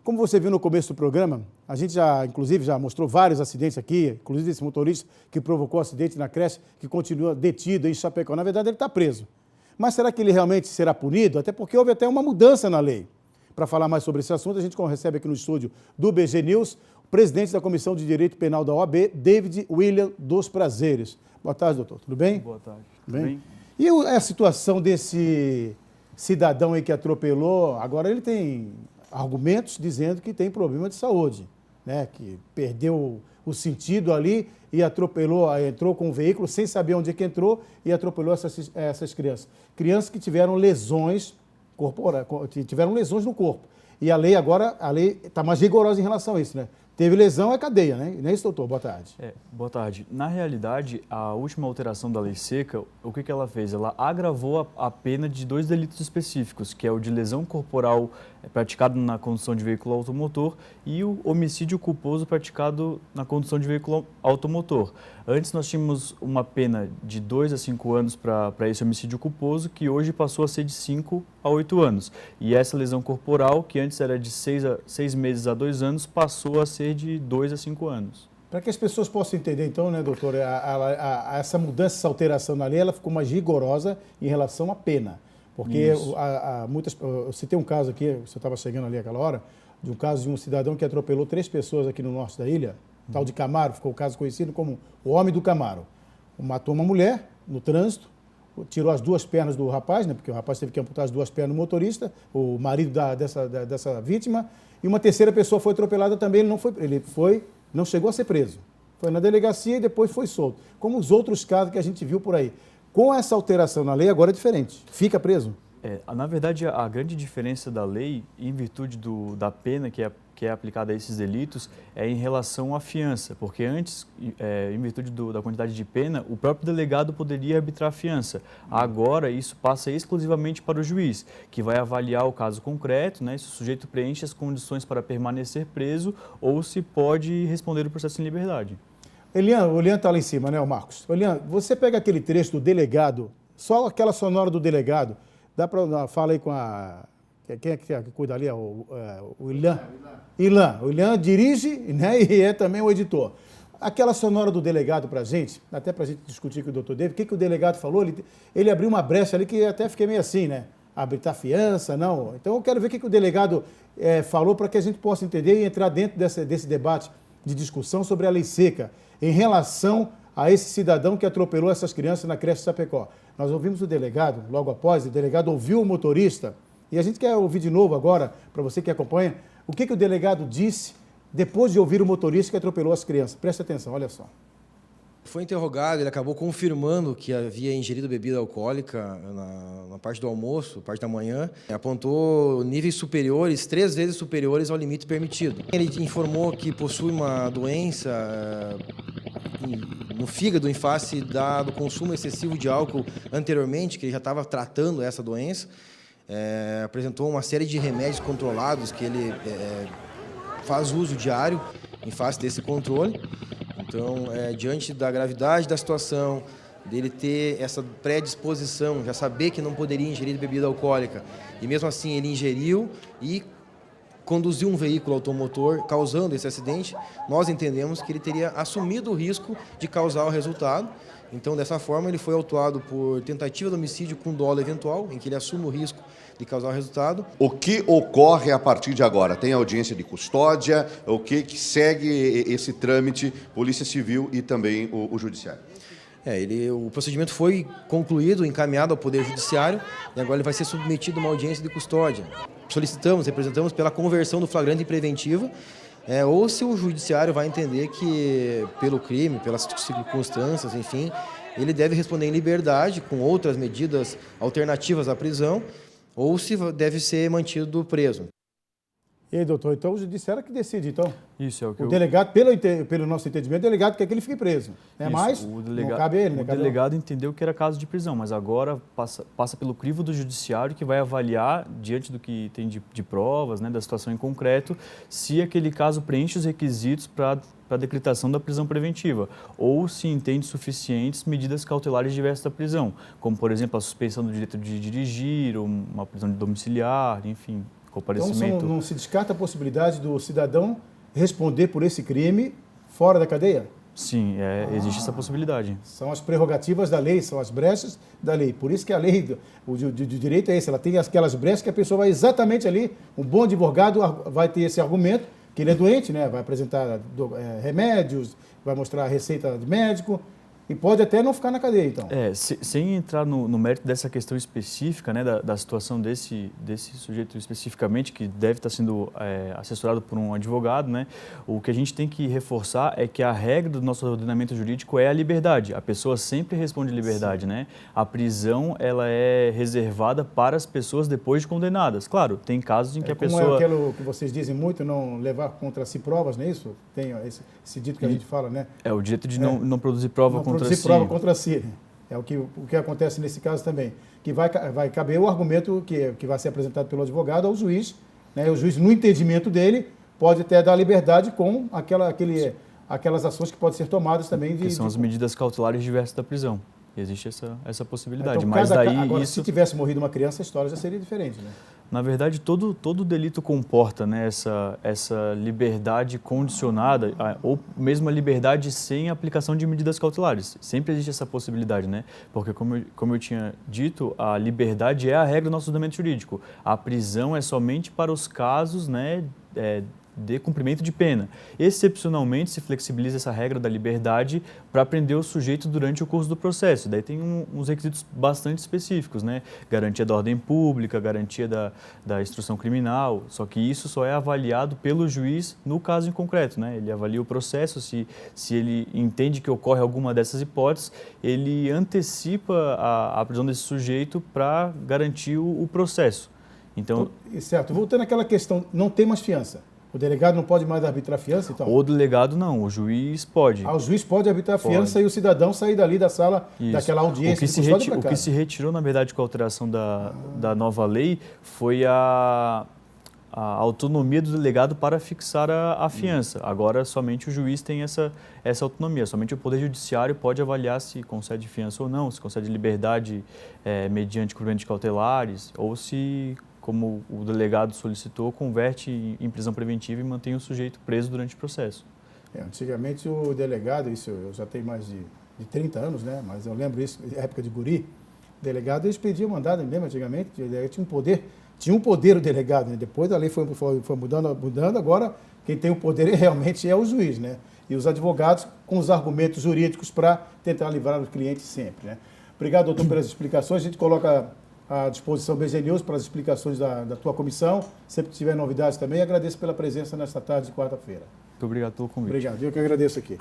Como você viu no começo do programa, a gente inclusive, já mostrou vários acidentes aqui, inclusive esse motorista que provocou o acidente na creche, que continua detido em Chapecó. Na verdade, ele está preso. Mas será que ele realmente será punido? Até porque houve até uma mudança na lei. Para falar mais sobre esse assunto, a gente recebe aqui no estúdio do BG News o presidente da Comissão de Direito Penal da OAB, David William dos Prazeres. Boa tarde, doutor. Tudo bem? Boa tarde. Tudo bem? E a situação desse cidadão aí que atropelou, agora ele tem argumentos dizendo que tem problema de saúde, né? Que perdeu o sentido ali e atropelou, entrou com o veículo sem saber onde é que entrou e atropelou essas crianças. Crianças que tiveram lesões corporais, tiveram lesões no corpo. E a lei agora, está mais rigorosa em relação a isso, né? Teve lesão, é cadeia, né? Não é isso, doutor? Boa tarde. Boa tarde. Na realidade, a última alteração da lei seca, o que ela fez? Ela agravou a pena de 2 delitos específicos, que é o de lesão corporal praticado na condução de veículo automotor e o homicídio culposo praticado na condução de veículo automotor. Antes nós tínhamos uma pena de 2 a 5 anos para esse homicídio culposo, que hoje passou a ser de 5 a 8 anos. E essa lesão corporal, que antes era de 6 meses a 2 anos, passou a ser de 2 a 5 anos. Para que as pessoas possam entender, então, né, doutor, essa mudança, essa alteração na lei, ela ficou mais rigorosa em relação à pena. Porque eu citei um caso aqui, você estava chegando ali aquela hora, de um caso de um cidadão que atropelou 3 pessoas aqui no norte da ilha, tal de Camaro, ficou o caso conhecido como o homem do Camaro. Matou uma mulher no trânsito, tirou as 2 pernas do rapaz, né, porque o rapaz teve que amputar as 2 pernas do motorista, o marido dessa vítima, e uma terceira pessoa foi atropelada também, não chegou a ser preso. Foi na delegacia e depois foi solto. Como os outros casos que a gente viu por aí. Com essa alteração na lei, agora é diferente. Fica preso? Na verdade, a grande diferença da lei, em virtude da pena que é aplicada a esses delitos, é em relação à fiança. Porque antes, em virtude da quantidade de pena, o próprio delegado poderia arbitrar a fiança. Agora, isso passa exclusivamente para o juiz, que vai avaliar o caso concreto, né, se o sujeito preenche as condições para permanecer preso ou se pode responder o processo em liberdade. O Elian está lá em cima, né, o Marcos? Elian, você pega aquele trecho do delegado, só aquela sonora do delegado, fala aí com a... Quem é que cuida ali? O Ilan. O Ilan dirige, né, e é também o editor. Aquela sonora do delegado para a gente, até para a gente discutir com o doutor David, o que o delegado falou? Ele abriu uma brecha ali que até fiquei meio assim, né? Arbitrar fiança, não. Então eu quero ver o que o delegado falou para que a gente possa entender e entrar dentro desse debate de discussão sobre a lei seca em relação a esse cidadão que atropelou essas crianças na creche Chapecó. Nós ouvimos o delegado, logo após, o delegado ouviu o motorista, e a gente quer ouvir de novo agora, para você que acompanha, o que o delegado disse depois de ouvir o motorista que atropelou as crianças. Preste atenção, olha só. Foi interrogado, ele acabou confirmando que havia ingerido bebida alcoólica na parte do almoço, parte da manhã. Apontou níveis superiores, 3 vezes superiores ao limite permitido. Ele informou que possui uma doença no fígado em face do consumo excessivo de álcool anteriormente, que ele já estava tratando essa doença. Apresentou uma série de remédios controlados que ele faz uso diário em face desse controle. Então, diante da gravidade da situação, dele ter essa predisposição, já saber que não poderia ingerir bebida alcoólica, e mesmo assim ele ingeriu e conduziu um veículo automotor causando esse acidente, nós entendemos que ele teria assumido o risco de causar o resultado. Então, dessa forma, ele foi autuado por tentativa de homicídio com dolo eventual, em que ele assume o risco de causar o resultado. O que ocorre a partir de agora? Tem audiência de custódia? O que segue esse trâmite, Polícia Civil e também o Judiciário? O procedimento foi concluído, encaminhado ao Poder Judiciário, e agora ele vai ser submetido a uma audiência de custódia. Representamos pela conversão do flagrante em preventiva, ou se o Judiciário vai entender que, pelo crime, pelas circunstâncias, enfim, ele deve responder em liberdade, com outras medidas alternativas à prisão, ou se deve ser mantido preso. E aí, doutor, então o judiciário que decide, então? Isso é o que o delegado, pelo nosso entendimento, o delegado quer que ele fique preso, né? Mas não cabe a ele, né? O delegado entendeu que era caso de prisão, mas agora passa pelo crivo do judiciário, que vai avaliar, diante do que tem de provas, né, da situação em concreto, se aquele caso preenche os requisitos para a decretação da prisão preventiva, ou se entende suficientes medidas cautelares diversas da prisão, como, por exemplo, a suspensão do direito de dirigir, ou uma prisão domiciliar, enfim, comparecimento. Então, não se descarta a possibilidade do cidadão responder por esse crime fora da cadeia? Sim, existe essa possibilidade. São as prerrogativas da lei, são as brechas da lei. Por isso que a lei de direito é esse, ela tem aquelas brechas que a pessoa vai exatamente ali, um bom advogado vai ter esse argumento, que ele é doente, né? Vai apresentar remédios, vai mostrar a receita de médico, e pode até não ficar na cadeia, então. Sem entrar no mérito dessa questão específica, né, da situação desse sujeito especificamente, que deve estar sendo assessorado por um advogado, né, o que a gente tem que reforçar é que a regra do nosso ordenamento jurídico é a liberdade. A pessoa sempre responde liberdade, né? A prisão, ela é reservada para as pessoas depois de condenadas. Claro, tem casos em que a pessoa... Como é aquilo que vocês dizem muito, não levar contra si provas, não é isso? Tem esse dito que a gente fala, né? É o direito de não produzir prova contra si. Prova contra si. É o que acontece nesse caso também. Que vai caber o argumento que vai ser apresentado pelo advogado ao juiz, né? O juiz, no entendimento dele, pode até dar liberdade com aquelas ações que podem ser tomadas também. Que são as medidas cautelares diversas da prisão. Existe essa possibilidade. Então, Mas agora, se tivesse morrido uma criança, a história já seria diferente, né? Na verdade, todo delito comporta, né, essa liberdade condicionada, ou mesmo a liberdade sem aplicação de medidas cautelares. Sempre existe essa possibilidade, né? Porque, como eu tinha dito, a liberdade é a regra do nosso ordenamento jurídico. A prisão é somente para os casos, né, de cumprimento de pena. Excepcionalmente, se flexibiliza essa regra da liberdade para prender o sujeito durante o curso do processo. Daí tem uns requisitos bastante específicos, né? Garantia da ordem pública, garantia da instrução criminal, só que isso só é avaliado pelo juiz no caso em concreto, né? Ele avalia o processo, se ele entende que ocorre alguma dessas hipóteses, ele antecipa a prisão desse sujeito para garantir o processo. Então, certo. Voltando àquela questão, não tem mais fiança. O delegado não pode mais arbitrar fiança, então? O delegado não, o juiz pode. O juiz pode arbitrar fiança e o cidadão sair dali da sala, daquela audiência. O que se retirou, na verdade, com a alteração da nova lei foi a autonomia do delegado para fixar a fiança. Agora, somente o juiz tem essa autonomia. Somente o Poder Judiciário pode avaliar se concede fiança ou não, se concede liberdade mediante cumprimentos cautelares, ou se, como o delegado solicitou, converte em prisão preventiva e mantém o sujeito preso durante o processo. Antigamente o delegado, isso eu já tenho mais de 30 anos, né? Mas eu lembro isso, época de guri, o delegado eles pediam mandado, lembra antigamente? Tinha um poder o delegado, né? Depois a lei foi mudando, agora quem tem o poder realmente é o juiz, né? E os advogados com os argumentos jurídicos para tentar livrar os clientes sempre, né? Obrigado, doutor, pelas explicações. A gente coloca à disposição BG News para as explicações da tua comissão. Sempre que tiver novidades também, agradeço pela presença nesta tarde de quarta-feira. Muito obrigado pelo convite. Obrigado, eu que agradeço aqui.